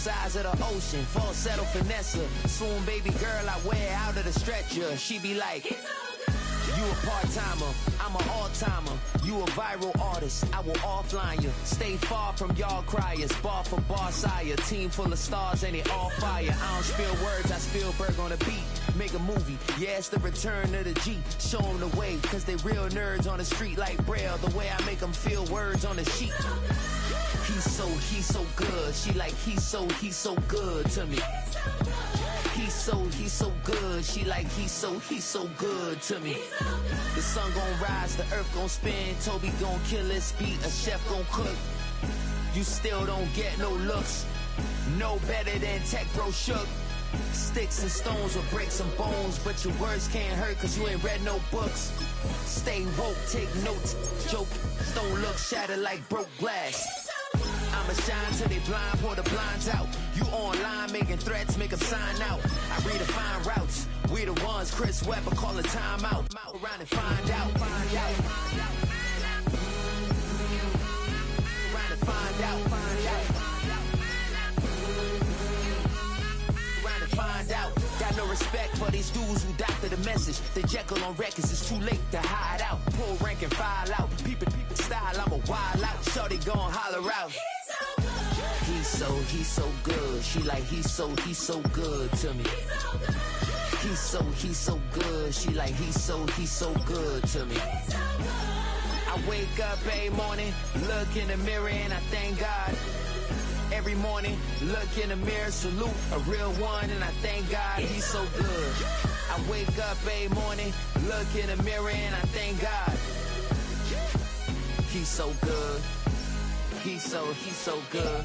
sides of the ocean. Falsetto finesse. Soon baby girl I wear out of the stretcher. She be like, you a part-timer, I'm an all-timer. You a viral artist, I will offline you. Stay far from y'all criers. Bar for bar sire. Team full of stars and it all fire. I don't spill words, I Spielberg on the beat. Make a movie, yeah, it's the return of the G. Show them the way, cause they real nerds on the street like Braille. The way I make them feel words on the sheet. He's so good. She like, he's so good to me. He's so good. She like, he's so good to me. The sun gon' rise, the earth gon' spin. Toby gon' kill this beat, a chef gon' cook. You still don't get no looks. No better than Tech Bro Shook. Sticks and stones will break some bones, but your words can't hurt cause you ain't read no books. Stay woke, take notes, joke. Stone look shattered like broke glass. I'ma shine till they blind, pull the blinds out. You online making threats, make them sign out. I redefine routes, we the ones Chris Webber call a timeout. Around and find out, find out. Around and find out, find out. Around and find out. Got no respect for these dudes who doctor the message. The Jekyll on records, it's too late to hide out. Pull rank and file out. People style, I'm a wild out. Shorty gon' holler out. He's so good. She like, he's so good to me. He's so good. She like, he's so good to me. I wake up every morning, look in the mirror and I thank God. Every morning, look in the mirror, salute a real one and I thank God he's so good. I wake up every morning, look in the mirror and I thank God. He's so good. He's so good.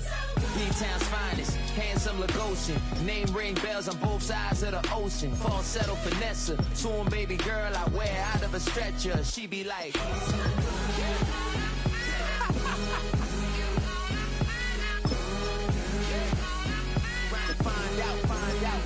B-Town's finest, handsome Lagosian. Name ring bells on both sides of the ocean. Falsetto finesse. Soon baby girl I wear out of a stretcher. She be like, find out, find out.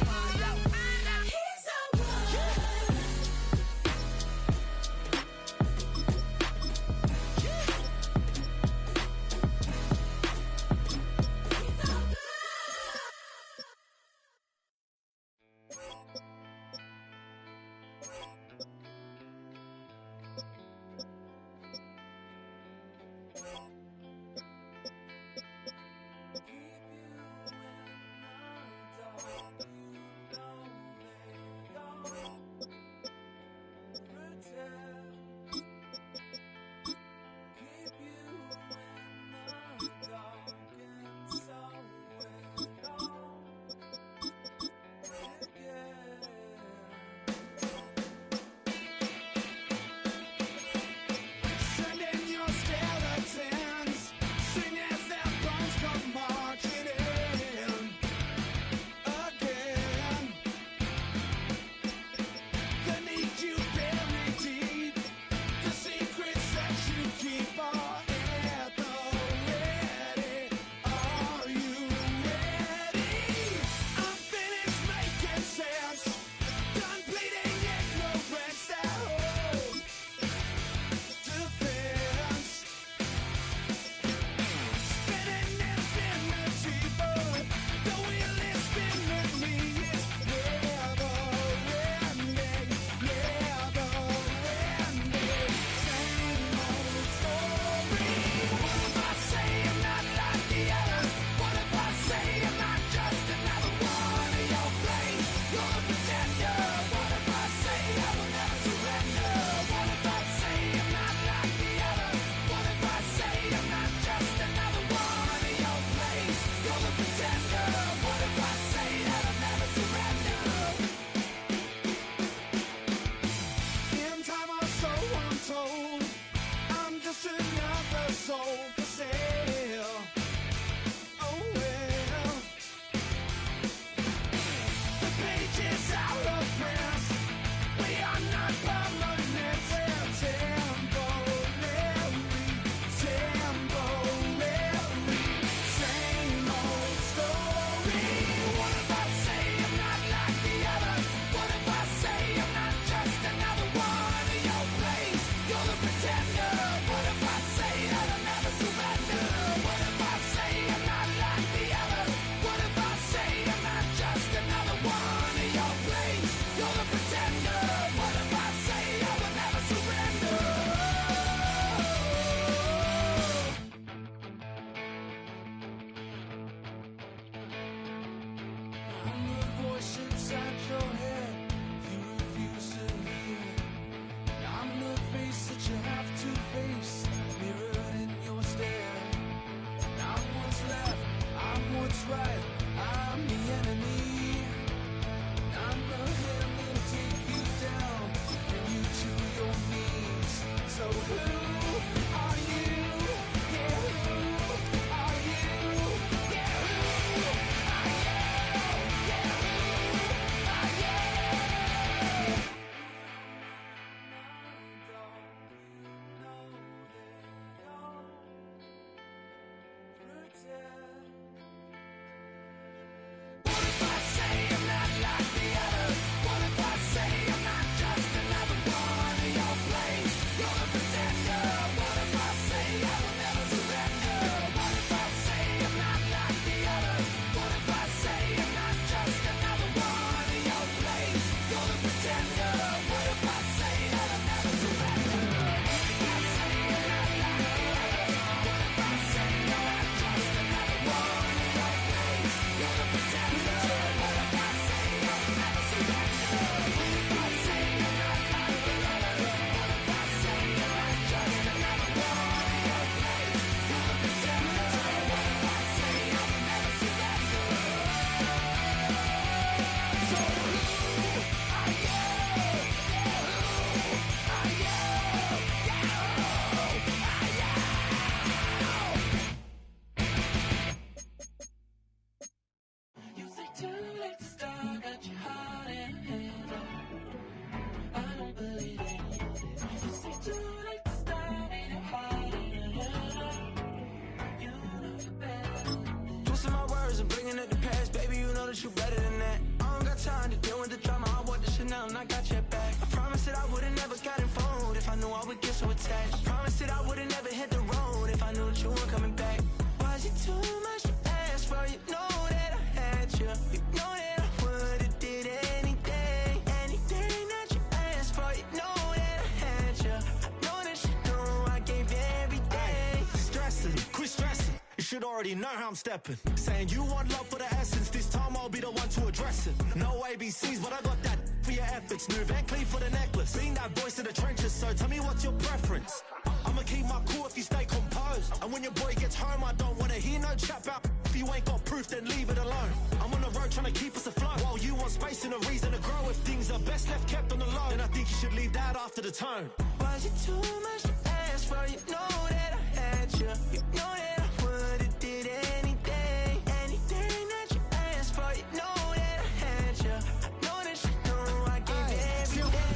You better than that. I don't got time to deal with the drama. I want the Chanel and I got your back. I promise that I would've never gotten phoned if I knew I would get so attached. I promise that I would've never hit the road if I knew that you weren't coming back. Was it too much to ask for? You know that I had you. You know that I would've did anything, anything that you asked for. You know that I had you. I know that you know I gave you everything. Stressing, quit stressing. You should already know how I'm stepping. Saying you want love for the essence. This time I'll be the one to address it. No ABCs, but I got that for your efforts. New Van Cleef for the necklace. Being that voice in the trenches, so tell me what's your preference. I'ma keep my cool if you stay composed. And when your boy gets home, I don't wanna hear no chat about. If you ain't got proof, then leave it alone. I'm on the road trying to keep us afloat. While you want space and a reason to grow. If things are best left kept on the low, then I think you should leave that after the tone. Was it too much to ask for? You know that I had you. You know that I would've did anything, anything that you asked for. You know that I had you. I know that you know I gave you everything.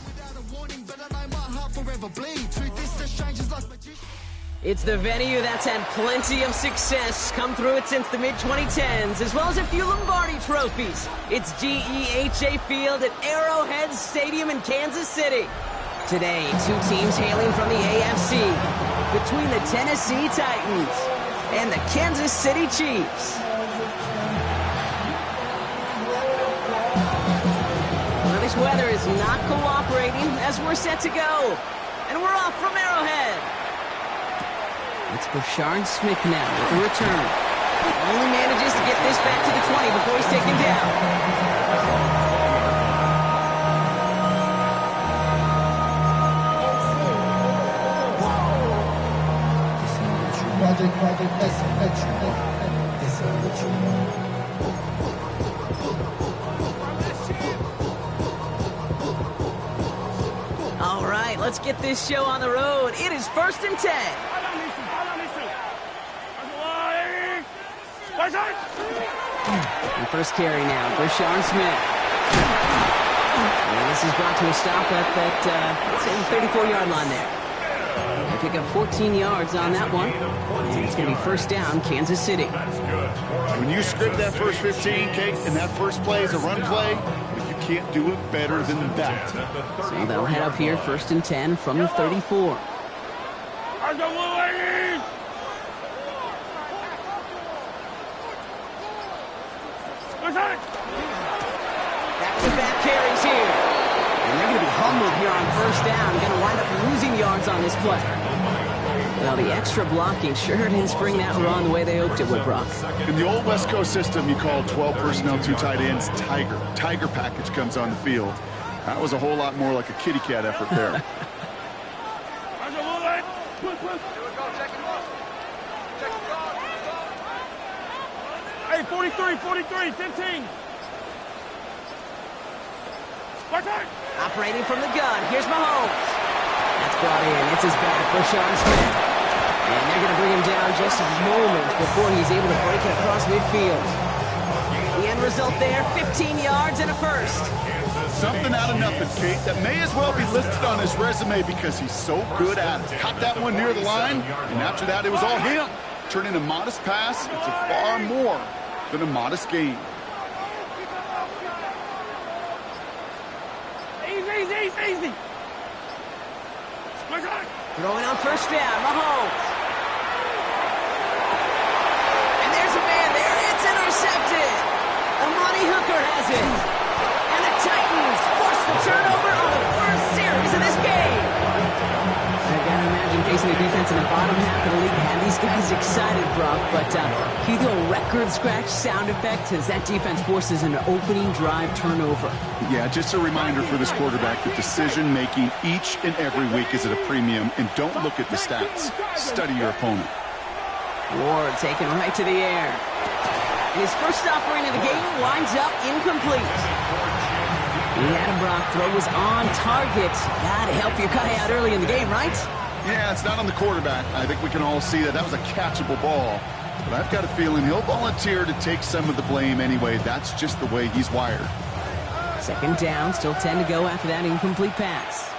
Without a warning, but I know my heart forever bleeds. Truth is, the strangers like magicians. It's the venue that's had plenty of success come through it since the mid-2010s, as well as a few Lombardi trophies. It's GEHA Field at Arrowhead Stadium in Kansas City. Today, two teams hailing from the AFC, between the Tennessee Titans and the Kansas City Chiefs. Well, this weather is not cooperating as we're set to go. And we're off from Arrowhead. It's Brashard Smith now with the return. Only manages to get this back to the 20 before he's taken down. All right, let's get this show on the road. It is 1st and 10. And first carry now, Brashard Smith. And this is brought to a stop at that 34-yard line there. They pick up 14 yards on that one. And it's going to be first down, Kansas City. When you script that first 15, Kate, and that first play is a run play, you can't do it better than that. So they'll head up here, 1st and 10 from the 34. Back-to-back carries here. And they're going to be humbled here on first down. Going to wind up losing yards on this play. Well, the extra blocking sure didn't spring that run the way they hoped it would, Brock. In the old West Coast system, you call 12 personnel, 2 tight ends, Tiger. Tiger package comes on the field. That was a whole lot more like a kitty cat effort there. Hey, 43, 10-team. Operating from the gun, here's Mahomes. That's brought in, it's his back, Rashawn Smith. And they're going to bring him down just a moment before he's able to break it across midfield. The end result there, 15 yards and a first. Something out of nothing, Kate, that may as well be listed on his resume because he's so good at it. Caught that one near the line, and after that, it was all him. Turning a modest pass into far more than a modest gain. Easy. Throwing on first down, Mahomes. And there's a man there. It's intercepted. Amani Hooker has it. And the Titans force the turnover on the first series of this game. I gotta imagine facing a defense in the bottom half of the league had these guys excited, Brock. But can you do a record scratch sound effect as that defense forces an opening drive turnover? Yeah, just a reminder for this quarterback that decision-making each and every week is at a premium, and don't look at the stats. Study your opponent. Ward taken right to the air. His first offering of the game winds up incomplete. He had him, Brock. Throw was on target. Gotta help your guy out early in the game, right? Yeah, it's not on the quarterback. I think we can all see that was a catchable ball. But I've got a feeling he'll volunteer to take some of the blame anyway. That's just the way he's wired. Second down, still 10 to go after that incomplete pass.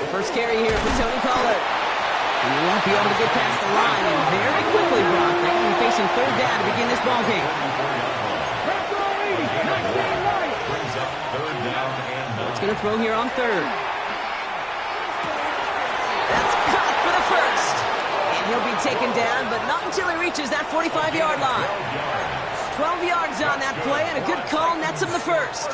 First carry here for Tony Pollard. And he won't be able to get past the line, and very quickly, Brock, they're going to be facing third down to begin this ball game. It's going to throw here on third. That's caught for the first. And he'll be taken down, but not until he reaches that 45-yard line. 12 yards on that play, and a good call nets him the first.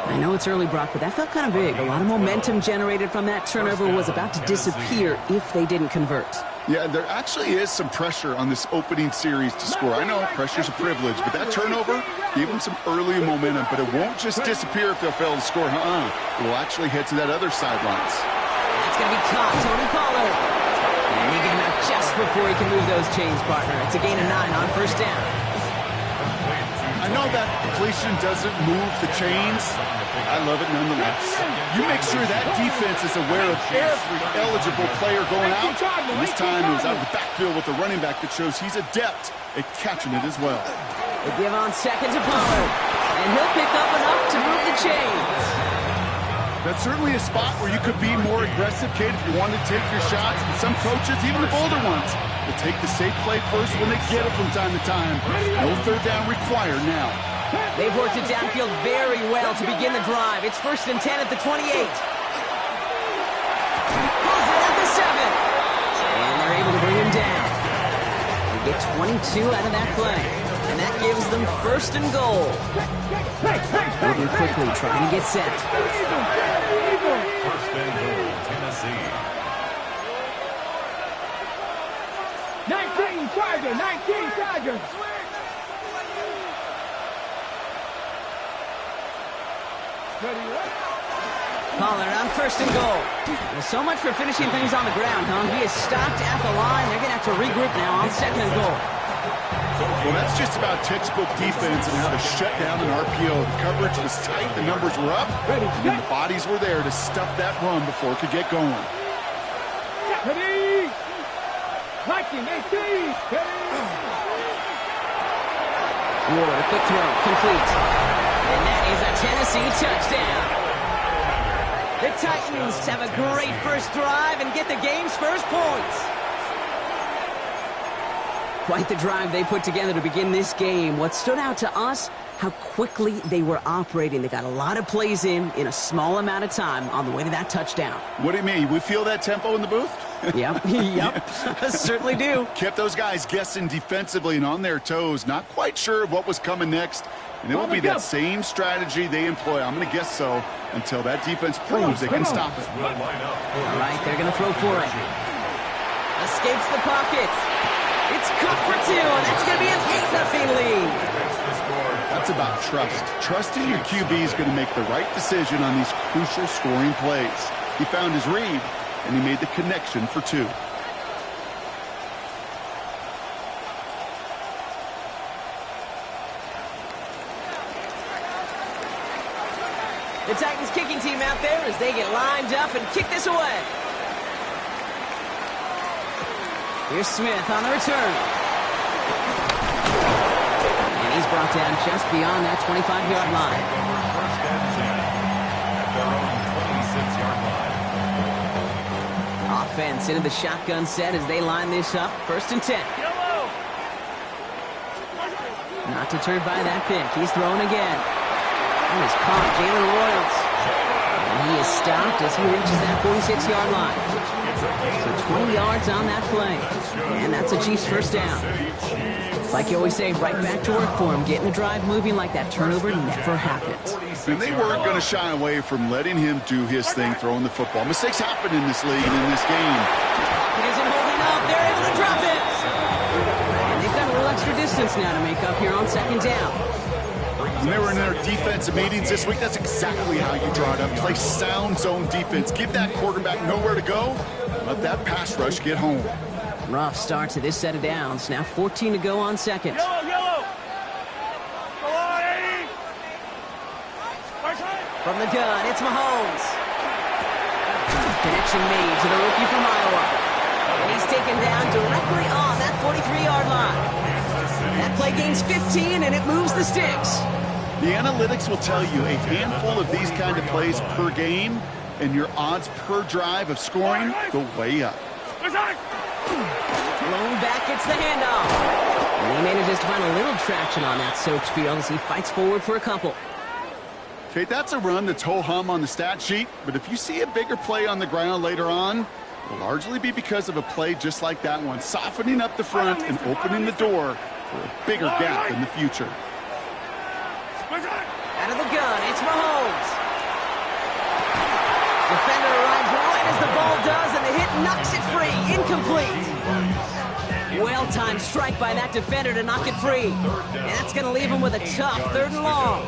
I know it's early, Brock, but that felt kind of big. A lot of momentum generated from that turnover was about to disappear if they didn't convert. Yeah, there actually is some pressure on this opening series to score. I know pressure's a privilege, but that turnover gave them some early momentum, but it won't just disappear if they'll fail to score. It will actually head to that other sidelines. That's going to be caught, Tony Pollard. And he get him out just before he can move those chains, partner. It's a gain of 9 on first down. I know that completion doesn't move the chains. I love it nonetheless. You make sure that defense is aware of every eligible player going out. And this time it was out of the backfield with the running back that shows he's adept at catching it as well. They give on second to Pollard. And he'll pick up enough to move the chains. That's certainly a spot where you could be more aggressive, Kate, if you want to take your shots. But some coaches, even the bolder ones, will take the safe play first when they get it from time to time. No third down required now. They've worked it downfield very well to begin the drive. It's 1st and 10 at the 28. Pulls it at the 7. And they're able to bring him down. They get 22 out of that play. And that gives them 1st and goal. Moving quickly, trying to get set. 1st and goal, Tennessee. 19 Tigers. Pollard on 1st and goal. Well, so much for finishing things on the ground, huh? He is stopped at the line. They're going to have to regroup now on 2nd and goal. Well, that's just about textbook defense and how to shut down an RPO. The coverage was tight, the numbers were up, and the bodies were there to stuff that run before it could get going. Ready? 19, 18. Ward, a quick throw, complete. And that is a Tennessee touchdown. The Titans have a great first drive and get the game's first points. Quite the drive they put together to begin this game. What stood out to us, how quickly they were operating. They got a lot of plays in a small amount of time on the way to that touchdown. What do you mean? We feel that tempo in the booth? Yep, certainly do. Kept those guys guessing defensively and on their toes, not quite sure what was coming next. And it will be that same strategy they employ, I'm going to guess so, until that defense proves they can stop it. All right, they're going to throw for it. Escapes the pocket. It's caught for 2, and that's going to be an 8-0 lead. That's about trust. Trusting your QB is going to make the right decision on these crucial scoring plays. He found his read, and he made the connection for 2. The Titans kicking team out there as they get lined up and kick this away. Here's Smith on the return. And he's brought down just beyond that 25-yard line. First and 10 at their own 26-yard line. Offense into the shotgun set as they line this up. First and 10. Not deterred by that pick. He's throwing again. That is caught, Jalen Royals. And he is stopped as he reaches that 46-yard line. So 20 yards on that play. And that's a Chiefs first down. It's like you always say, right back to work for him. Getting the drive moving like that turnover never happened. And they weren't going to shy away from letting him do his thing, throwing the football. Mistakes happen in this league and in this game. It isn't holding up. They're able to drop it. And they've got a little extra distance now to make up here on second down. When they were in their defensive meetings this week, that's exactly how you draw it up. Play sound zone defense. Give that quarterback nowhere to go. Let that pass rush get home. Rough start to this set of downs. Now 14 to go on second. Yellow. Go on, 80. From the gun, it's Mahomes. Connection made to the rookie from Iowa. And he's taken down directly on that 43-yard line. That play gains 15, and it moves the sticks. The analytics will tell you a handful of these kind of plays per game, and your odds per drive of scoring go way up. Blown back gets the handoff. And he manages to find a little traction on that soaked field as he fights forward for a couple. Okay, that's a run that's ho-hum on the stat sheet, but if you see a bigger play on the ground later on, it'll largely be because of a play just like that one, softening up the front and opening the door for a bigger gap in the future. Out of the gun, it's Mahomes. Defender arrives right as the ball does, and the hit knocks it free. Incomplete. Well-timed strike by that defender to knock it free. And that's going to leave him with a tough 3rd and long.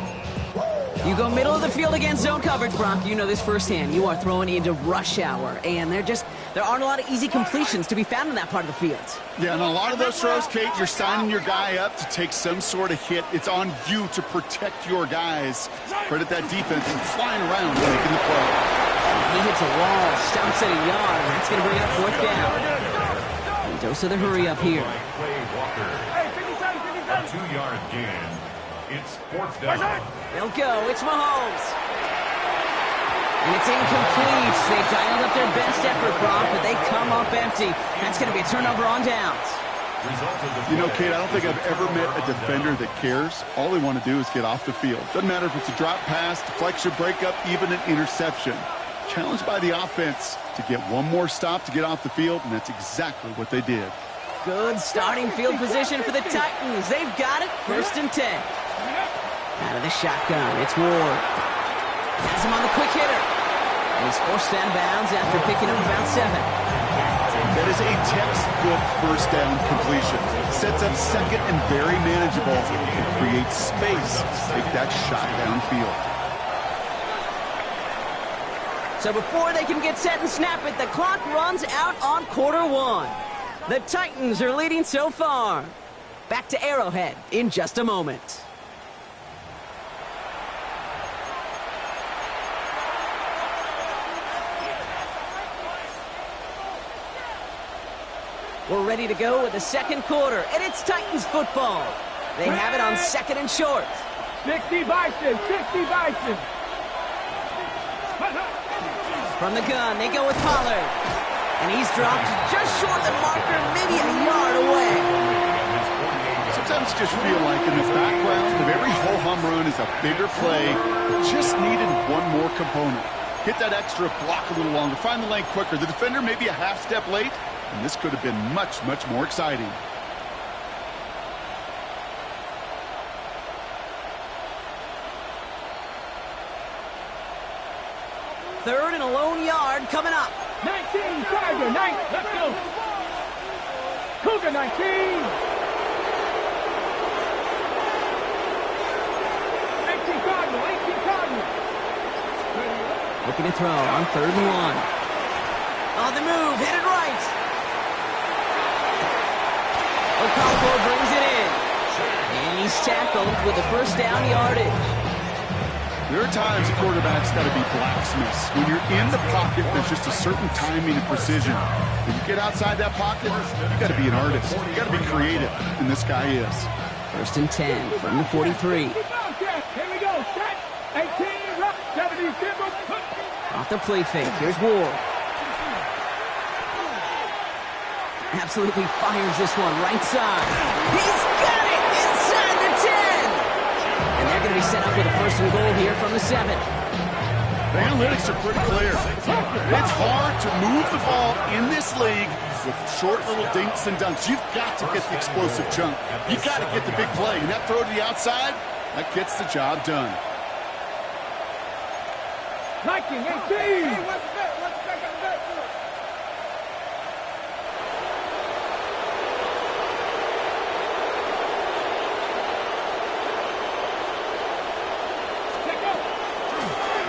You go middle of the field against zone coverage, Brock. You know this firsthand. You are throwing into rush hour, and there aren't a lot of easy completions to be found in that part of the field. Yeah, and a lot of those throws, Kate, you're signing your guy up to take some sort of hit. It's on you to protect your guys. Credit that defense and flying around and making the play. He hits a wall, stops at a yard, and that's going to bring up 4th down. And dose of the hurry up here. A 2-yard gain. It's 4th down. They'll go. It's Mahomes. And it's incomplete. They dialed up their best effort, Brock, but they come up empty. That's going to be a turnover on downs. You know, Kate, I don't think I've ever met a defender that cares. All they want to do is get off the field. Doesn't matter if it's a drop pass, deflection, breakup, even an interception. Challenged by the offense to get one more stop to get off the field, and that's exactly what they did. Good starting field position for the Titans. They've got it. 1st and 10. Out of the shotgun, it's Ward. Has him on the quick hitter. And he's forced out of bounds after picking up about 7. That is a textbook first down completion. Sets up second and very manageable and creates space to take that shot downfield. So before they can get set and snap it, the clock runs out on quarter 1. The Titans are leading so far. Back to Arrowhead in just a moment. We're ready to go with the second quarter, and it's Titans football. They have it on 2nd and short. 60 Bison, 60 Bison. From the gun, they go with Pollard. And he's dropped just short of the marker, maybe a yard away. Sometimes just feel like in the background of every ho-hum run is a bigger play that just needed one more component. Hit that extra block a little longer, find the lane quicker. The defender maybe a half step late, and this could have been much, much more exciting. 3rd and a lone yard coming up. 19, Tiger, 9, let's go. Cougar 19. 18 Cardinal, 18 Cardinal. Looking to throw on 3rd and 1. On the move, headed right. Okonkwo brings it in. And he's tackled with the first down yardage. There are times a quarterback's got to be blacksmiths. When you're in the pocket, there's just a certain timing and precision. When you get outside that pocket, you got to be an artist. You got to be creative, and this guy is. 1st and 10 from the 43. Here we go, set, 18, 70, Off the play fake, here's Ward. Absolutely fires this one right side. He's got it inside the 10. And they're going to be set up with a 1st and goal here from the 7. The analytics are pretty clear. It's hard to move the ball in this league with short little dinks and dunks. You've got to get the explosive chunk. You've got to get the big play. And that throw to the outside, that gets the job done. Viking 18.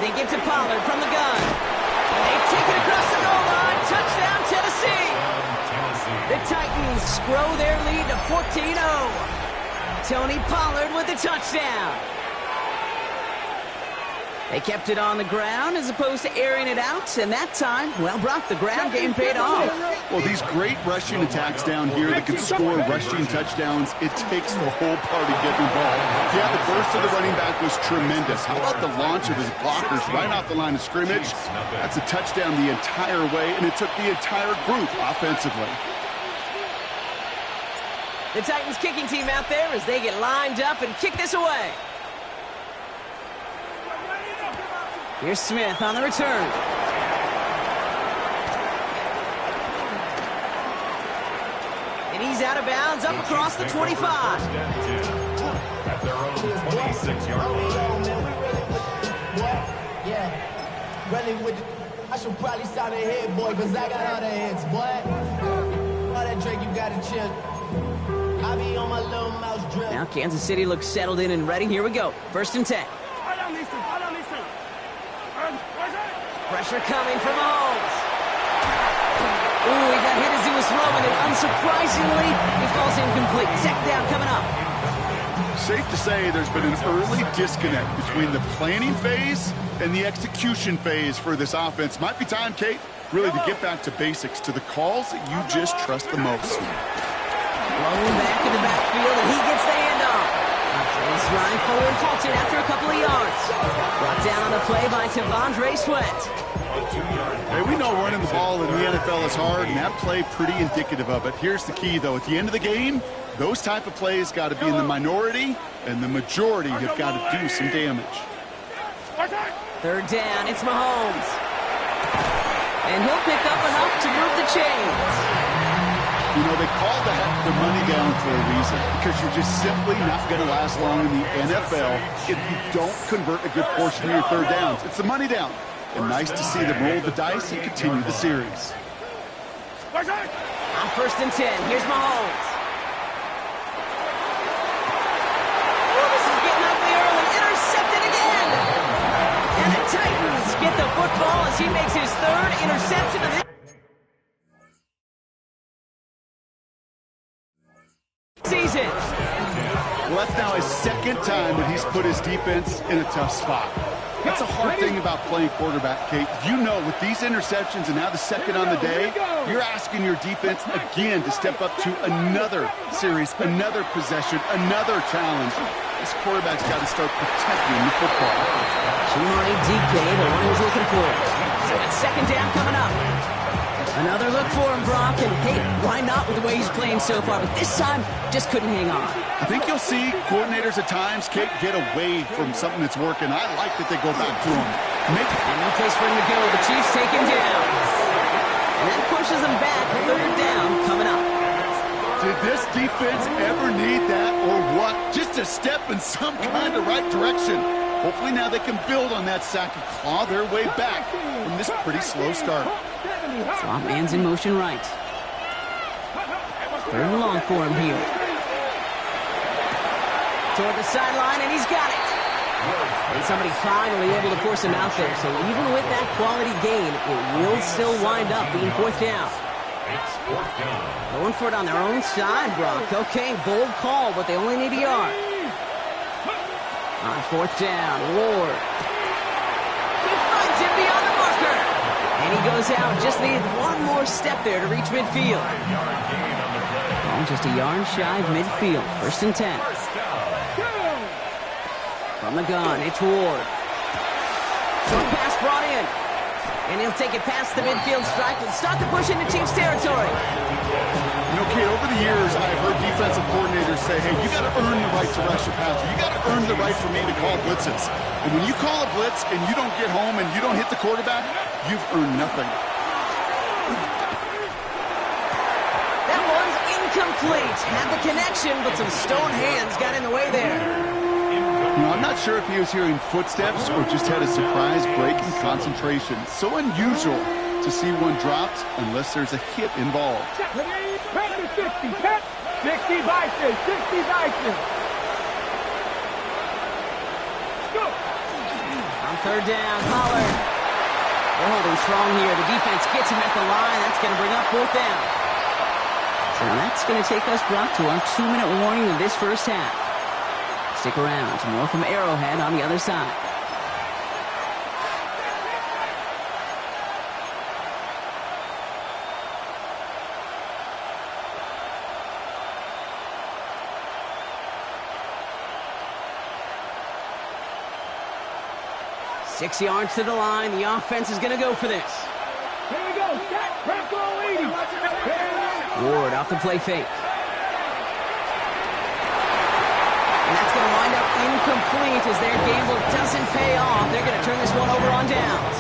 They give to Pollard from the gun. And they take it across the goal line. Touchdown, Tennessee. The Titans grow their lead to 14-0. Tony Pollard with the touchdown. They kept it on the ground as opposed to airing it out. And that time, well, Brock, the ground game paid off. Well, these great rushing attacks down here that can score rushing touchdowns, it takes the whole party getting involved. Yeah, the burst of the running back was tremendous. How about the launch of his blockers right off the line of scrimmage? That's a touchdown the entire way, and it took the entire group offensively. The Titans kicking team out there as they get lined up and kick this away. Here's Smith on the return. And he's out of bounds up across the 25. At their own 26-yard line. Yeah, really with I should probably sound a head, boy, because I got all the heads, boy. All that Drake, you got to chill. I be on my little mouse drill. Now Kansas City looks settled in and ready. Here we go. 1st and 10. Pressure coming from Mahomes. Ooh, he got hit as he was throwing it. Unsurprisingly, he falls incomplete. 2nd down coming up. Safe to say there's been an early disconnect between the planning phase and the execution phase for this offense. Might be time, Kate, really to get back to basics, to the calls that you just trust the most. Rolling back in the backfield, and he gets the handoff. He's running forward, halted after a couple of yards. Brought down on the play by T'Vondre Sweat. Hey, we know running the ball in the NFL is hard, and that play pretty indicative of it. Here's the key, though. At the end of the game, those type of plays got to be in the minority, and the majority have got to do some damage. 3rd down, it's Mahomes. And he'll pick up enough to move the chains. You know, they call the money down for a reason, because you're just simply not going to last long in the NFL if you don't convert a good portion of your 3rd downs. It's the money down. And nice to see them roll the dice and continue the series. On 1st and 10, here's Mahomes. Oh, this is getting ugly early. Intercepted again. And the Titans get the football as he makes his 3rd interception of the season. Well, that's now his 2nd time that he's put his defense in a tough spot. That's a hard thing about playing quarterback, Kate. You know, with these interceptions and now the 2nd on the day, you're asking your defense again to step up to another series, another possession, another challenge. This quarterback's got to start protecting the football. Chimari DK, the one he was looking for. So it's 2nd down coming up. Another look for him, Brock, and hey, why not with the way he's playing so far? But this time, just couldn't hang on. I think you'll see coordinators at times, Kate, get away from something that's working. I like that they go back to him. And no place for him to go. The Chiefs take him down. And that pushes him back. 3rd down coming up. Did this defense ever need that or what? Just a step in some kind of right direction. Hopefully now they can build on that sack and claw their way back from this pretty slow start. Slot man's in motion right. Third and long for him here. Toward the sideline, and he's got it. And somebody finally able to force him out there. So even with that quality gain, it will still wind up being fourth down. It's fourth down. Going for it on their own side, Brock. Okay, bold call, but they only need a yard. On fourth down, Ward. He finds him beyond the marker. And he goes out. Just needed one more step there to reach midfield. 5-yard gain on the play. Oh, just a yard shy of midfield. First and 10. First down. From the gun, it's Ward. Short pass brought in. And he'll take it past the midfield stripe and start to push into Chiefs territory. You know, Kate, over the years, I've heard defensive coordinators say, hey, you got to earn the right to rush a passer. You got to earn the right for me to call blitzes. And when you call a blitz and you don't get home and you don't hit the quarterback, you've earned nothing. That one's incomplete. Had the connection, but some stone hands got in the way there. You know, I'm not sure if he was hearing footsteps or just had a surprise break in concentration. So unusual to see one dropped unless there's a hit involved. 60 Vikings, 60 Vikings. Go. On third down, Pollard. They're holding strong here. The defense gets him at the line. That's going to bring up fourth down. So that's going to take us, Brock, to our 2-minute warning of this first half. Stick around. More from Arrowhead on the other side. Six yards to the line. The offense is going to go for this. Here we go. Set. Press goal leading. Ward off the play fake. And that's going to wind up incomplete as their gamble doesn't pay off. They're going to turn this one over on downs.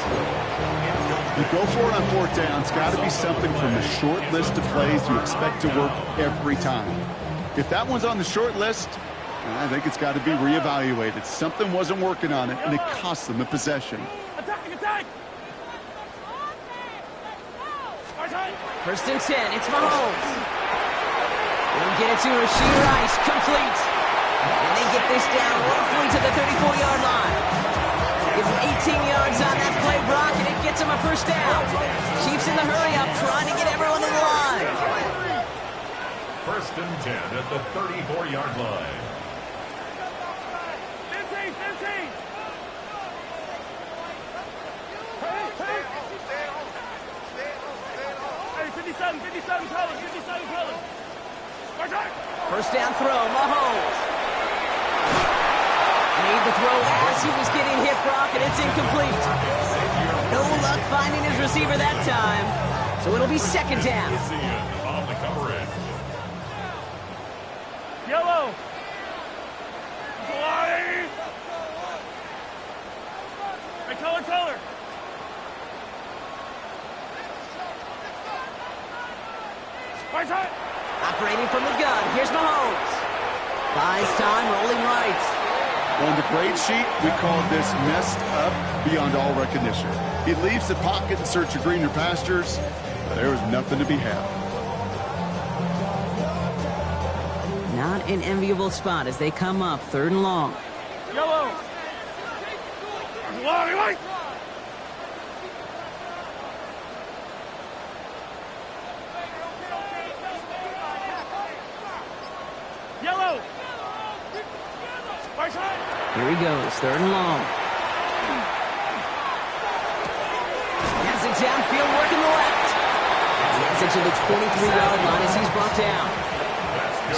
You go for it on fourth down. It's got to be something from the short list of plays you expect to work every time. If that one's on the short list, I think it's got to be reevaluated. Something wasn't working on it, and it cost them the possession. Attack, attack. First and 10, it's Mahomes. They'll get it to Rashee Rice, complete. And they get this down roughly to the 34-yard line. Give them 18 yards on that play, Brock, and it gets them a first down. Chiefs in the hurry-up, trying to get everyone in the line. First and 10 at the 34-yard line. 15, 15. Hey, 57 colors, 57 colors. First down throw, Mahomes. Made the throw as he was getting hit, Brock, and it's incomplete. No luck finding his receiver that time. So it'll be second down. On the coverage. Yellow. Hey, color. Right side. Operating from the gun, here's Mahomes. Buys time, rolling right. On the grade sheet, we call this messed up beyond all recognition. He leaves the pocket in search of greener pastures. There was nothing to be had. Not an enviable spot as they come up, third and long. Yellow. Right. Yellow. Right side. Here he goes, third and long. Has it downfield, working the left. Gets it to the 23-yard line as he's brought down.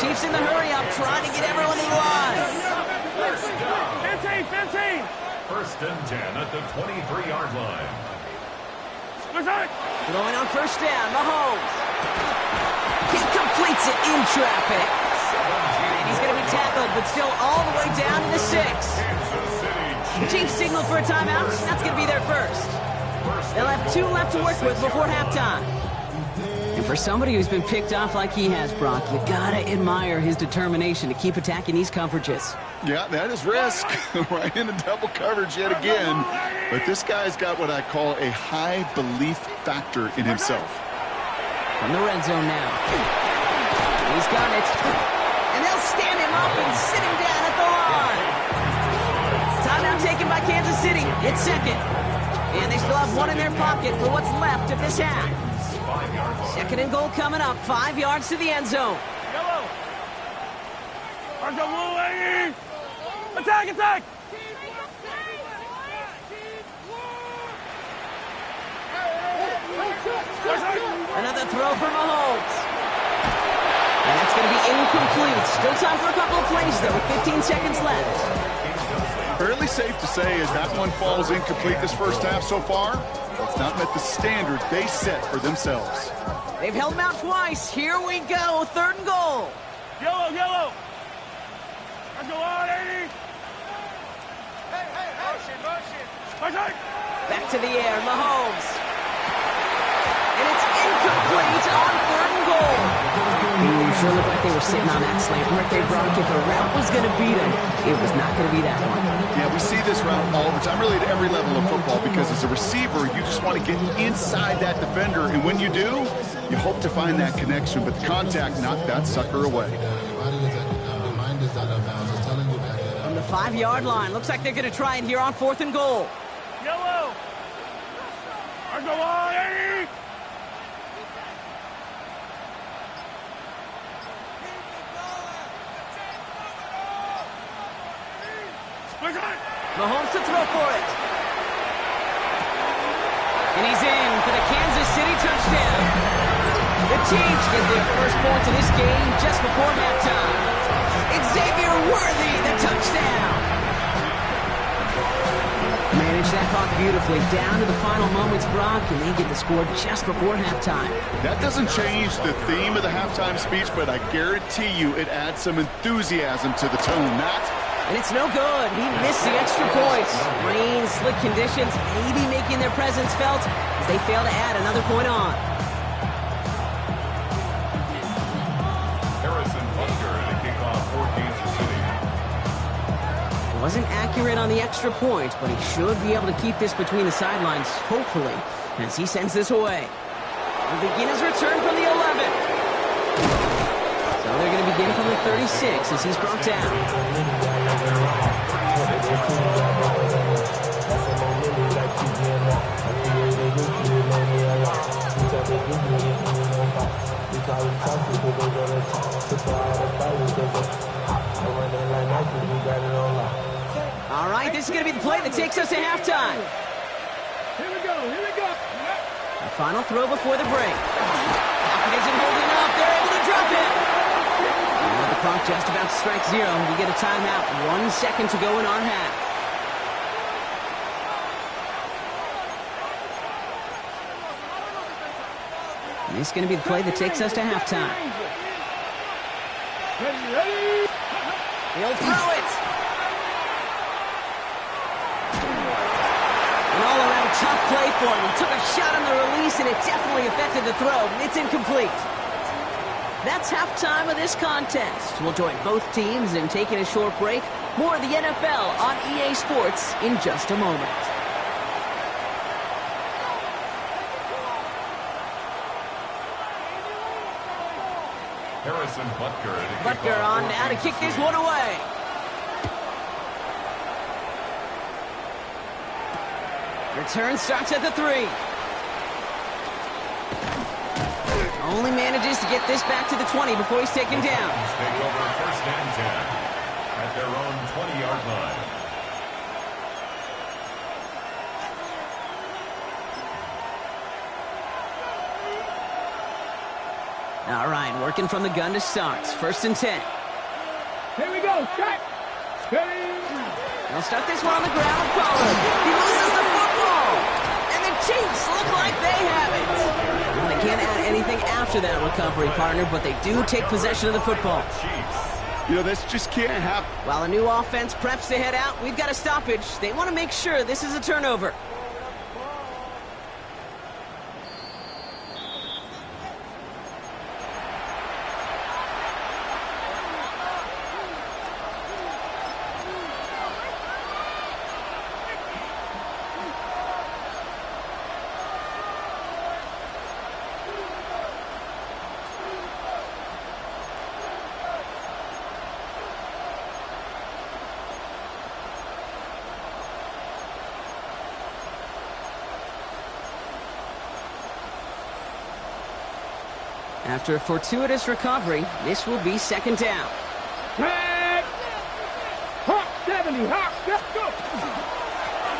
Chiefs in the hurry-up, trying to get everyone in line. 15. First and 10 at the 23-yard line. Throwing on first down, Mahomes. He completes it in traffic. And he's going to be tackled, but still all the way down to the 6. Chiefs signal for a timeout. That's going to be their first. They'll have 2 left to work with before halftime. And for somebody who's been picked off like he has, Brock, you gotta admire his determination to keep attacking these coverages. Yeah, that is risk. Right into double coverage yet again. But this guy's got what I call a high belief factor in himself. From the red zone now. He's got it. And they'll stand him up and sit him down at the line. Timeout taken by Kansas City. It's second. And they still have one in their pocket for what's left of this half. Second and goal coming up. 5 yards to the end zone. Yellow. Argo blue, lady. Attack, attack. Another throw for Mahomes. And that's going to be incomplete. Still time for a couple of plays, though. 15 seconds left. Fairly safe to say as that one falls incomplete this first half so far, it's not met the standard they set for themselves. They've held him out twice. Here we go. Third and goal. Yellow, yellow. Let's go on, 80. Hey, motion. Back to the air, Mahomes. And it's incomplete on third and goal. Sure looked like they were sitting on that slant route. They brought if a route was going to beat them, it was not going to be that one. Yeah, we see this route all the time, really at every level of football, because as a receiver, you just want to get inside that defender, and when you do, you hope to find that connection, but the contact knocked that sucker away. From the 5-yard line, looks like they're going to try it here on fourth and goal. Yellow. Argo on, 80. Mahomes to throw for it. And he's in for the Kansas City touchdown. The Chiefs get their first points of this game just before halftime. It's Xavier Worthy, the touchdown. Managed that clock beautifully down to the final moments, Brock, and they get the score just before halftime. That doesn't change the theme of the halftime speech, but I guarantee you it adds some enthusiasm to the tone. Matt? And it's no good. He missed the extra points. Rain, slick conditions, maybe making their presence felt as they fail to add another point on. Harrison Butker to kick off for Kansas City. Wasn't accurate on the extra point, but he should be able to keep this between the sidelines, hopefully, as he sends this away. He'll begin his return from the 11. So they're going to begin from the 36 as he's brought down. All right, this is going to be the play that takes us to halftime. Here we go. The final throw before the break. Falcons isn't holding up. They're able to drop it. And with the clock just about to strike zero, we get a timeout. 1 second to go in our half. And this is going to be the play that takes us to halftime. Ready. He'll throw it. An all-around tough play for him. He took a shot on the release, and it definitely affected the throw. It's incomplete. That's halftime of this contest. We'll join both teams in taking a short break. More of the NFL on EA Sports in just a moment. Harrison Butker to kick Butker off on for now to Kansas kick this City. one away. Return starts at the 3. Only manages to get this back to the 20 before he's taken down. Take over first and 10 at their own 20-yard line. All right, working from the gun to start. First and 10. Here we go. Shot. Steady. They'll start this one on the ground with Pollard. He loses the football. And the Chiefs look like they have it. Well, they can't add anything after that recovery, partner, but they do take possession of the football. You know, this just can't happen. While a new offense preps to head out, we've got a stoppage. They want to make sure this is a turnover. After a fortuitous recovery, this will be second down. Tag. Hawk 70. Hawk, let's go.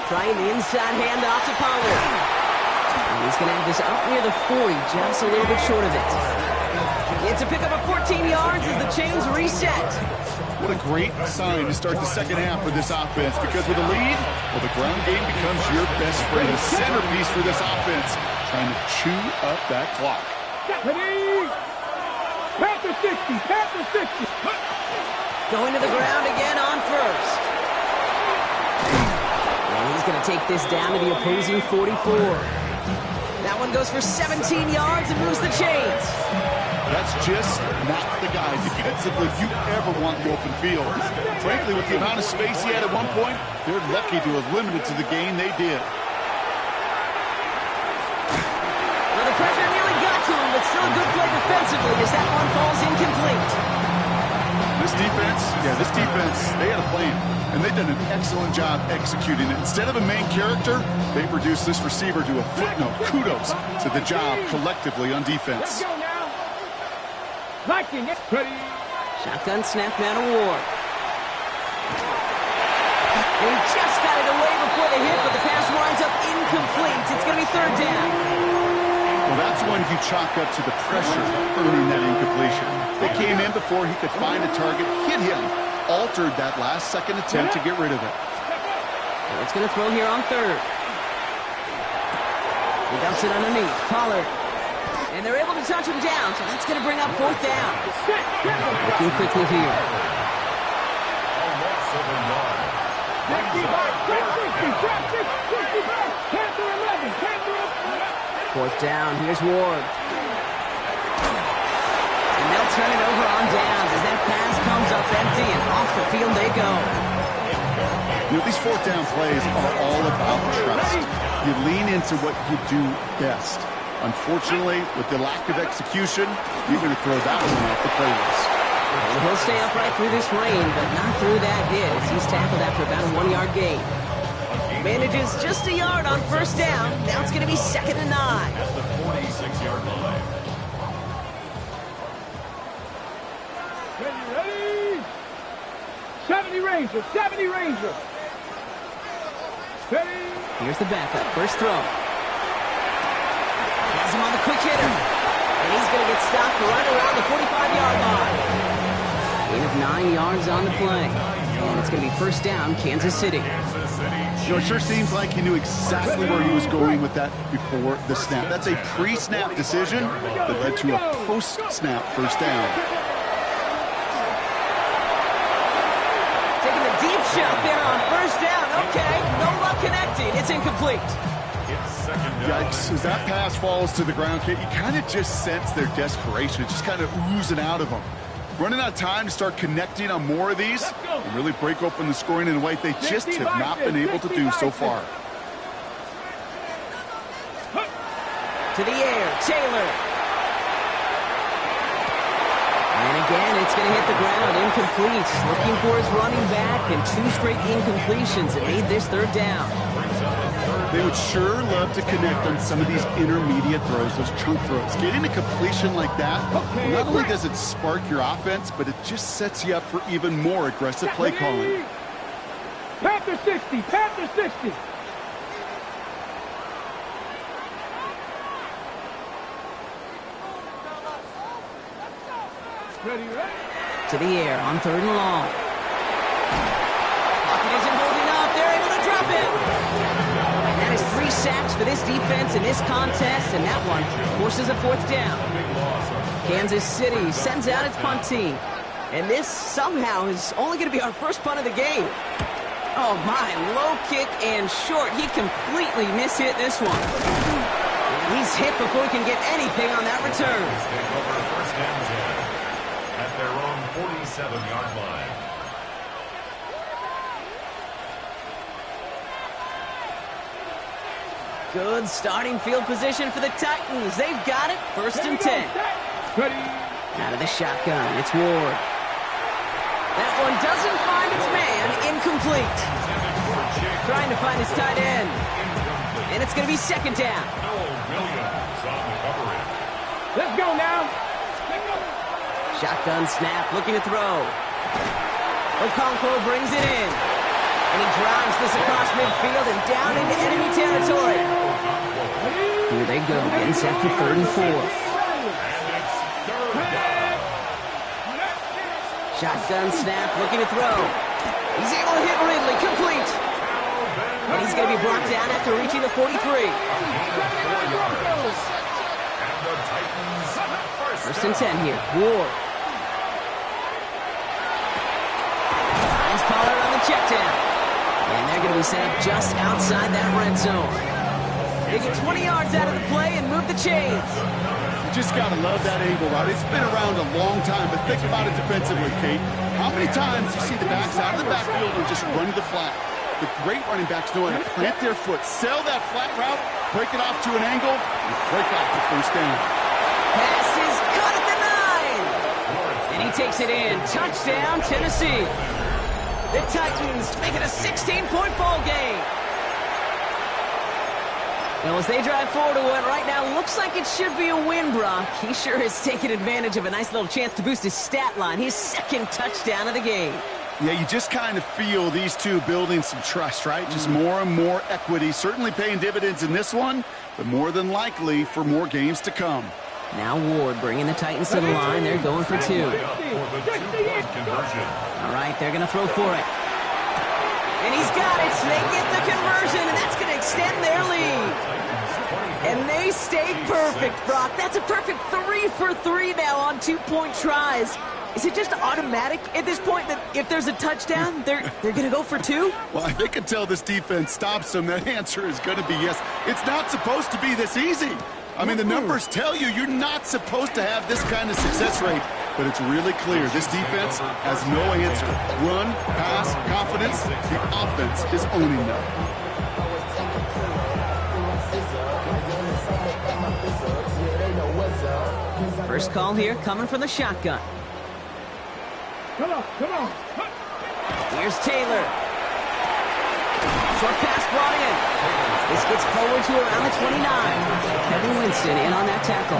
Trying the inside handoff to Pollard. And he's going to have this up near the 40, just a little bit short of it. It's a pickup of 14 yards as the chains reset. What a great sign to start the second half for this offense, because with a lead, well, the ground game becomes your best friend, the centerpiece for this offense, trying to chew up that clock. Panther 60, Panther 60. Going to the ground again on first. And he's going to take this down to the opposing 44. That one goes for 17 yards and moves the chains. That's just not the guy defensively you ever want in the open field. Frankly, with the amount of space he had at one point, they're lucky to have limited to the gain they did. Well, the pressure nearly got to him, but still a good play defensively as that one falls incomplete. This defense, they had a plan, and they've done an excellent job executing it. Instead of a main character, they've reduced this receiver to a footnote. Kudos to the job collectively on defense. Let's go now. Liking it. Ready. Shotgun snap now to Ward. He just got it away before the hit, but the pass winds up incomplete. It's going to be third down. Well, that's one you chalk up to the pressure earning that incompletion. They came in before he could find a target, hit him, altered that last-second attempt to get rid of it. And it's going to throw here on third. He dumps it underneath. Pollard. And they're able to touch him down, so that's going to bring up fourth down. Looking quickly here. Fourth down, here's Ward. And they'll turn it over on downs as that pass comes up empty and off the field they go. You know, these fourth down plays are all about trust. You lean into what you do best. Unfortunately, with the lack of execution, you're going to throw that one off the playlist. And he'll stay upright through this rain, but not through that hit as he's tackled after about a 1-yard gain. Manages just a yard on first down. Now it's going to be 2nd and 9. At the 46-yard line. Ready? 70 Rangers, 70 Rangers. Ready? Here's the backup. First throw. Has him on the quick hitter. And he's going to get stopped right around the 45-yard line. Gain of 9 yards on the play. And it's going to be first down, Kansas City. You know, it sure seems like he knew exactly where he was going with that before the snap. That's a pre-snap decision that led to a post-snap first down. Taking the deep shot there on first down. Okay, no luck connecting. It's incomplete. Yikes, as that pass falls to the ground, you kind of just sense their desperation. It's just kind of oozing out of them. Running out of time to start connecting on more of these and really break open the scoring in a way they just have not been able to do so far. To the air, Taylor. And again, it's going to hit the ground, incomplete. Looking for his running back, and 2 straight incompletions that made this third down. They would sure love to connect on some of these intermediate throws, those chunk throws. Getting a completion like that, not only does it spark your offense, but it just sets you up for even more aggressive play calling. Panther 60, Panther 60. Ready? To the air on third and long. Pocket isn't holding up. They're able to drop it. And that is 3 sacks for this defense in this contest, and that one forces a fourth down. Kansas City sends out its punt team. And this somehow is only going to be our first punt of the game. Oh my, low kick and short. He completely mishit this one. He's hit before he can get anything on that return. Take over first and 10 at their own 47-yard line. Good starting field position for the Titans. They've got it. First and 10. Ready? Out of the shotgun, it's Ward. That one doesn't find its man. Incomplete. Trying to find his tight end. And it's going to be second down. Noah Williams on the coverage. Let's go now. Shotgun snap, looking to throw. Okonkwo brings it in. And he drives this across midfield and down into enemy territory. Here they go, getting set for 3rd and 4. Shotgun snap, looking to throw. He's able to hit Ridley, complete. And he's going to be brought down after reaching the 43. 1st and 10 here, Ward. Finds Pollard on the check down. And they're going to be set up just outside that red zone. They get 20 yards out of the play and move the chains. You just got to love that angle, right? It's been around a long time, but think about it defensively, Kate. How many times you see the backs out of the backfield and just run to the flat? The great running backs know how to plant their foot, sell that flat route, break it off to an angle, and break off the 1st down. Pass is cut at the 9. And he takes it in. Touchdown, Tennessee. The Titans make it a 16-point ball game. Well, as they drive forward to what right now looks like it should be a win, Brock, he sure has taken advantage of a nice little chance to boost his stat line. His 2nd touchdown of the game. Yeah, you just kind of feel these two building some trust, right? Just more and more equity. Certainly paying dividends in this one, but more than likely for more games to come. Now Ward bringing the Titans to the line. They're going for 2. All right, they're going to throw for it. And he's got it. They get the conversion, and that's going to extend their lead. And they stay perfect, Brock. That's a perfect 3 for 3 now on 2-point tries. Is it just automatic at this point that if there's a touchdown, they're going to go for 2? Well, I think until this defense stops them, that answer is going to be yes. It's not supposed to be this easy. I mean, the numbers tell you you're not supposed to have this kind of success rate. But it's really clear this defense has no answer. Run, pass, confidence. The offense is owning them. First call here coming from the shotgun. Come on. Here's Taylor. Short pass brought in. This gets forward to around the 29. Kevin Winston in on that tackle.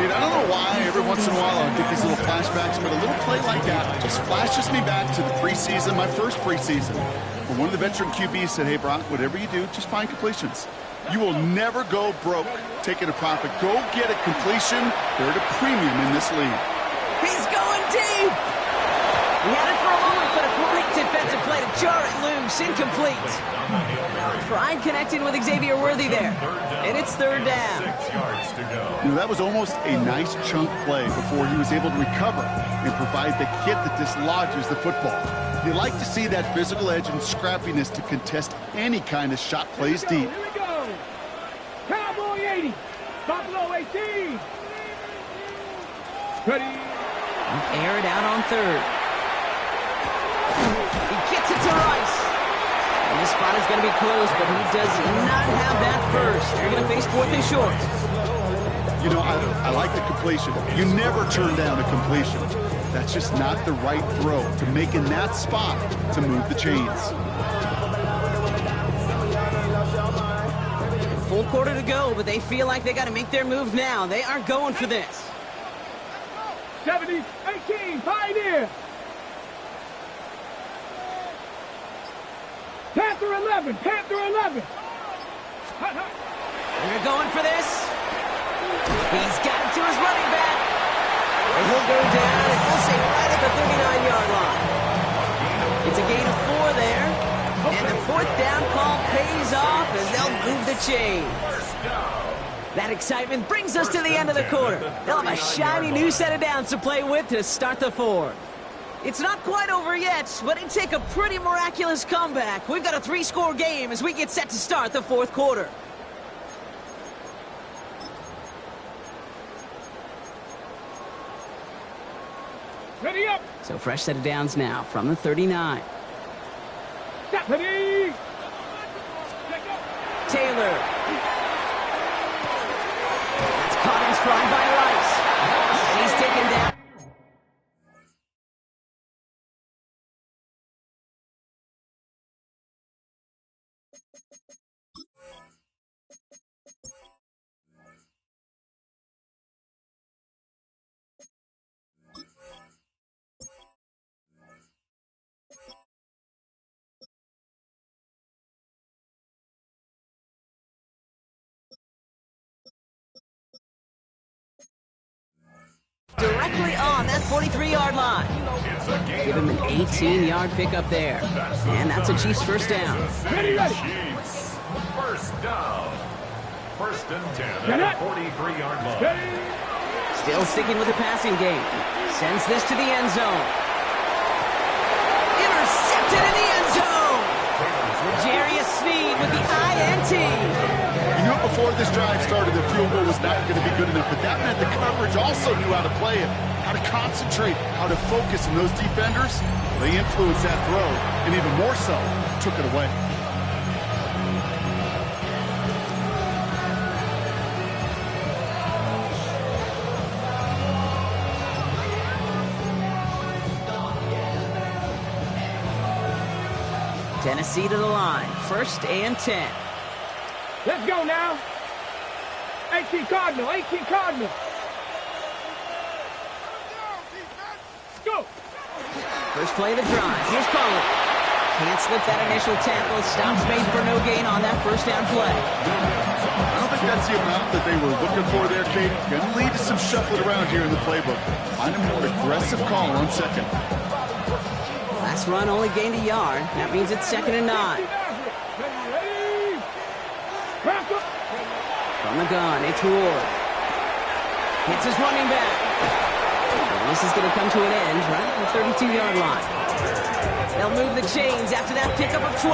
Dude, I don't know why every once in a while I'll get these little flashbacks, but a little play like that just flashes me back to the preseason, my first preseason. When one of the veteran QBs said, hey, Brock, whatever you do, just find completions. You will never go broke taking a profit. Go get a completion. They're at a premium in this league. He's going deep. He had it for a moment, but a great defensive play to jar it loose. Incomplete. Pride connecting with Xavier Worthy there. And it's 3rd down. 6 yards to go. You know, that was almost a nice chunk play before he was able to recover and provide the hit that dislodges the football. You like to see that physical edge and scrappiness to contest any kind of shot plays deep. Here we go. Cowboy 80. Buffalo 18. Ready. Air it out on 3rd. He gets it to Rice. And this spot is going to be close, but he does not have that first. They're going to face 4th and short. You know, I like the completion. You never turn down a completion. That's just not the right throw to make in that spot to move the chains. Full quarter to go, but they feel like they got to make their move now. They are going for this. 70, 18, Pioneer. Panther 11. They're going for this. He's got it to his running back. And he'll go down, and we'll say right at the 39-yard line. It's a gain of 4 there. And the 4th down call pays off as they'll move the chain. That excitement brings us to the end of the quarter. They'll have a shiny new set of downs to play with to start the 4th. It's not quite over yet, but it'd take a pretty miraculous comeback. We've got a 3-score game as we get set to start the 4th quarter. Ready up. So fresh set of downs now from the 39. Ready. Taylor. That's caught in stride by Rice. And he's taken down. 43-yard line. Give him an 18-yard pickup there. And that's a Chiefs first down. Chiefs. First down. First and 10 at the 43-yard line. Still sticking with the passing game. Sends this to the end zone. Intercepted in the end zone. L'Jarius Sneed with the INT. You knew before this drive started the field goal was not going to be good enough, but that meant the coverage also knew how to play it, how to concentrate, how to focus, and those defenders, they influenced that throw, and even more so, took it away. Tennessee to the line. First and 10. Let's go now. 18 Cardinal, 18 Cardinal. Go. First play of the drive. Here's Pollard. Can't slip that initial tackle. Stops made for no gain on that first down play. I don't think that's the amount that they were looking for there, Kate. Going to lead to some shuffling around here in the playbook. Find a more aggressive call on second. Last run only gained a yard. That means it's 2nd and 9. From the gun, it's Ward. Hits his running back. And this is going to come to an end right at the 32-yard line. They'll move the chains after that pickup of 12.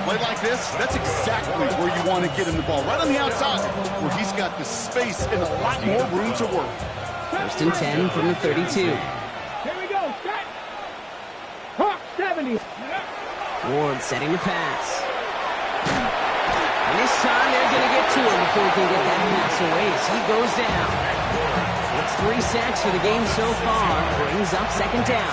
Play like this, that's exactly where you want to get him the ball. Right on the outside, where he's got the space and a lot more room to work. First and 10 from the 32. Here we go. Set. Hawk 70. Ward setting the pass. And this time they're going to get to him before he can get that pass away as he goes down. It's 3 sacks for the game so far. Brings up 2nd down.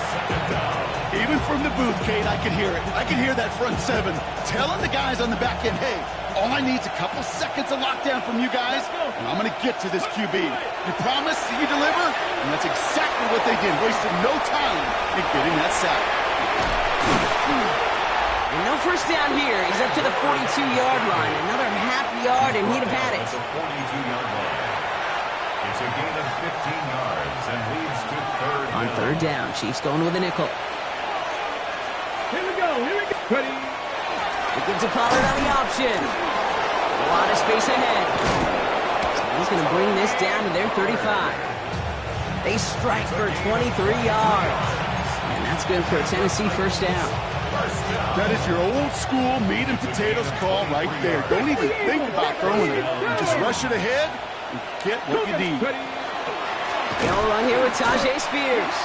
Even from the booth, Kate, I can hear it. I can hear that front 7 telling the guys on the back end, hey, all I need is a couple seconds of lockdown from you guys, and I'm going to get to this QB. You promise, you deliver, and that's exactly what they did. Wasted no time in getting that sack. And no first down here. He's up to the 42-yard line. Another half yard, and he'd have had it. 42-yard line. It's a gain of 15 yards and leads to third. On 3rd down, Chiefs going with a nickel. Here we go. Here we go. Ready. He gives to Pollard on the option. A lot of space ahead. So he's going to bring this down to their 35. They strike for 23 yards. And that's good for a Tennessee first down. That is your old school meat and potatoes call right there. Don't even think about throwing it. Just rush it ahead and get what you need. They'll run here with Tyjae Spears.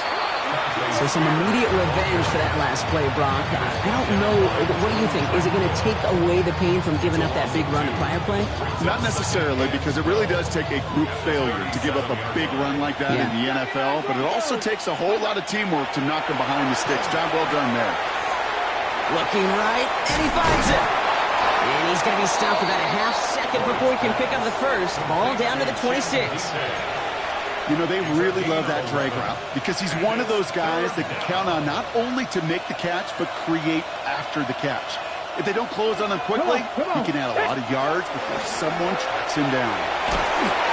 So some immediate revenge for that last play, Brock. I don't know. What do you think? Is it going to take away the pain from giving up that big run the prior play? Not necessarily, because it really does take a group failure to give up a big run like that in the NFL. But it also takes a whole lot of teamwork to knock them behind the sticks. Job well done there. Looking right, and he finds it. And he's going to be stopped about a half second before he can pick up the first. Ball down to the 26. You know, they really love that drag route because he's one of those guys that can count on not only to make the catch, but create after the catch. If they don't close on him quickly, he can add a lot of yards before someone tracks him down.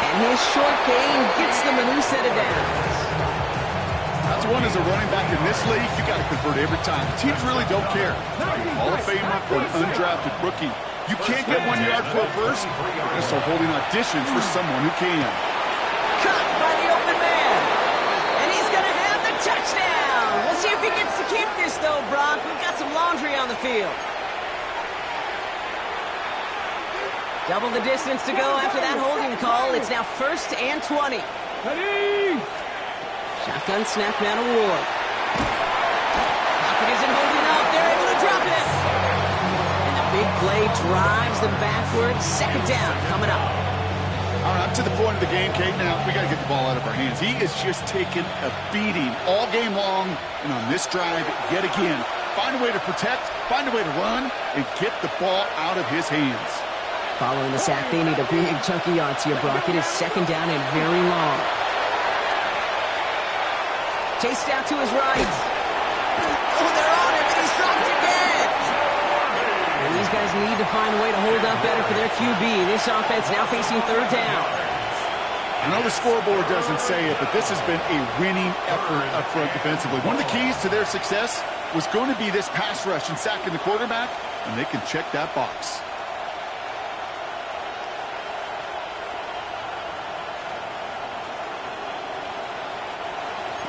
And his short gain gets them a new set of downs. That's one as a running back in this league, you got to convert every time. Teams really don't care. Hall of Famer or an undrafted rookie. You can't get 1 yard for a first, and so holding auditions for someone who can. Cut by the open man. And he's going to have the touchdown. We'll see if he gets to keep this, though, Brock. We've got some laundry on the field. Double the distance to go after that holding call. It's now 1st and 20. Ready. Shotgun snap now to Ward. Pocket isn't holding up. They're able to drop it. And the big play drives them backwards. 2nd down coming up. All right, up to the point of the game, Kate. Now, we got to get the ball out of our hands. He is just taking a beating all game long. And on this drive, yet again, find a way to protect, find a way to run, and get the ball out of his hands. Following the sack, they need a big chunky yard to your Brock. It is 2nd down and very long. Chased out to his right. Oh, they're on him, and he's dropped again. And these guys need to find a way to hold up better for their QB. This offense now facing 3rd down. I know the scoreboard doesn't say it, but this has been a winning effort up front defensively. One of the keys to their success was going to be this pass rush and sacking the quarterback, and they can check that box.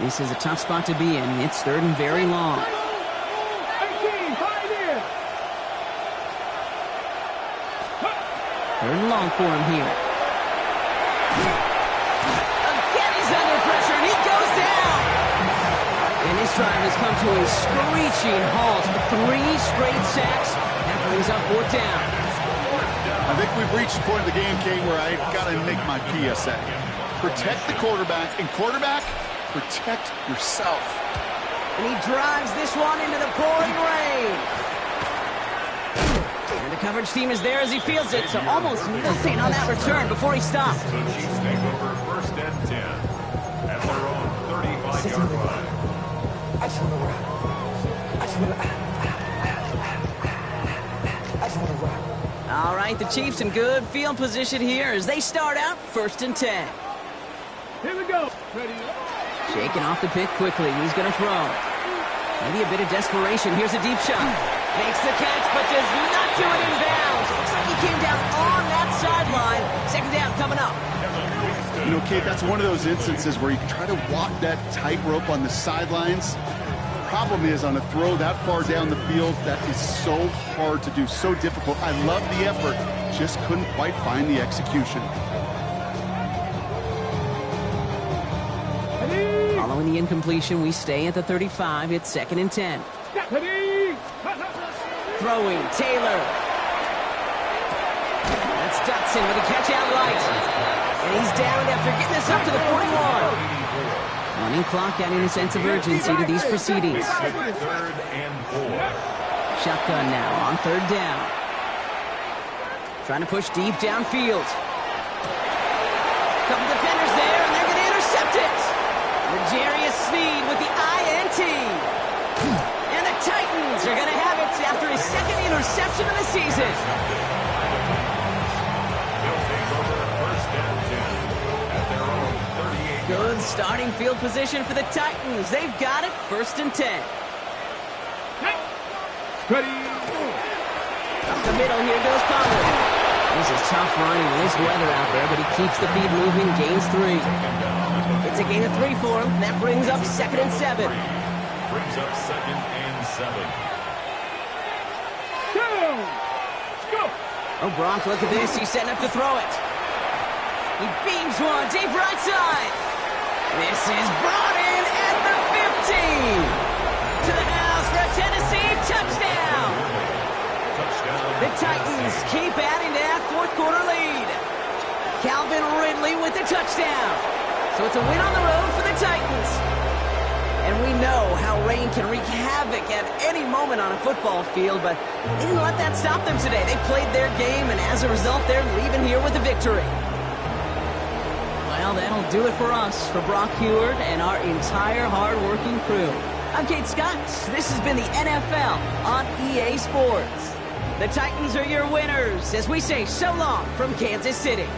This is a tough spot to be in. It's third and very long. 18, high there. Third and long for him here. Again, he's under pressure, and he goes down. And this drive has come to a screeching halt. 3 straight sacks. That brings up 4th down. I think we've reached the point of the game, Kate, where I got to make my PSA. Protect the quarterback, and quarterback, protect yourself. And he drives this one into the pouring rain. And the coverage team is there as he fields it, so almost nothing on that return before he stopped. The Chiefs take over 1st and 10 at their own 35-yard line. All right, the Chiefs in good field position here as they start out 1st and 10. Here we go. Ready. Shaking off the pick quickly. He's going to throw. Maybe a bit of desperation. Here's a deep shot. Makes the catch, but does not do it in bounds. Looks like he came down on that sideline. 2nd down coming up. You know, Kate, that's one of those instances where you try to walk that tightrope on the sidelines. Problem is, on a throw that far down the field, that is so hard to do, so difficult. I love the effort, just couldn't quite find the execution. Following the incompletion, we stay at the 35. It's 2nd and 10. Throwing, Taylor. That's Dotson with a catch out right. And he's down after getting this up to the 41. Running clock, adding a sense of urgency to these proceedings. 3rd and 4. Shotgun now on 3rd down. Trying to push deep downfield. Couple defenders there, and they're going to intercept it. L'Jarius Sneed with the INT. And the Titans are going to have it after his 2nd interception of the season. They'll take over 1st and 10 at their own 38. Good starting field position for the Titans. They've got it 1st and 10. Ready. Up the middle, here goes Pollard. This is tough running in this weather out there, but he keeps the feed moving, gains 3. It's a gain of 3 for him. That brings up 2nd and 7. Brings up 2nd and 7. Down. Go. Oh, Brock, look at this. He's setting up to throw it. He beams one deep right side. This is brought in at the 15. To the house for a Tennessee touchdown. The Titans keep adding to that 4th quarter lead. Calvin Ridley with the touchdown. So it's a win on the road for the Titans. And we know how rain can wreak havoc at any moment on a football field, but they didn't let that stop them today. They played their game, and as a result, they're leaving here with a victory. Well, that'll do it for us, for Brock Huard and our entire hard-working crew. I'm Kate Scott. This has been the NFL on EA Sports. The Titans are your winners as we say so long from Kansas City.